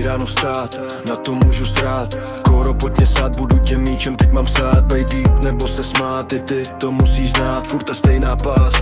Další ráno vstát, na to můžu srát. Koro pojď mě sát, budu tě míčem, teď mám sát. Baby, nebo se smát, i ty to musíš znát. Furt ta stejná pás,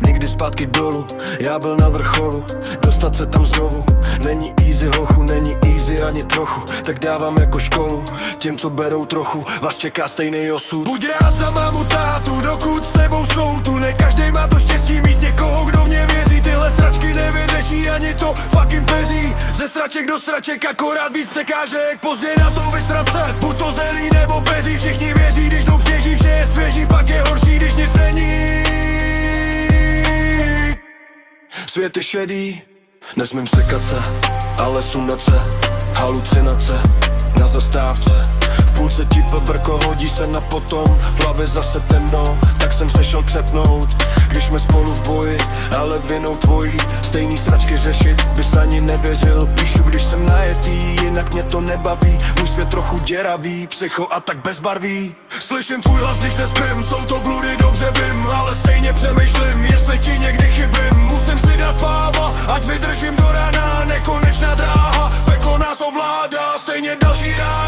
nikdy zpátky dolů, já byl na vrcholu. Dostat se tam znovu, není easy hochu, není easy ani trochu. Tak dávám jako školu, těm co berou trochu, vás čeká stejný osud. Buď rád za mámu tátu, dokud s tebou jsou tu. Ne každej má to štěstí mít někoho, kdo v ně věří. Tyhle sračky nevyřeší ani to fucking peří. Ze sraček do sraček akorát víc překážek. Pozdě na to vysrance, buď to zelí nebo peří. Všichni věří, když jdou sněží, vše je svěží. Pak je horší, když nic není. Svět je šedý, nesmím sekat se, ale sundat se. Halucinace na zastávce, v půlce ti brko hodí se na potom. V hlavě zase temno, tak jsem se šel přepnout. Když jsme spolu v boji, ale vinou tvojí. Stejný sračky řešit, bys ani nevěřil. Píšu, když jsem najetý, jinak mě to nebaví. Můj svět trochu děravý, psycho a tak bezbarvý. Slyším tvůj hlas, když nespím, jsou to bludy, dobře vím. Ale stejně přemýšlím, jestli ti někdy chybím. Musím si dát páva, ať vydržím do rána. Nekonečná dráha, peklo nás ovládá, stejně další rád.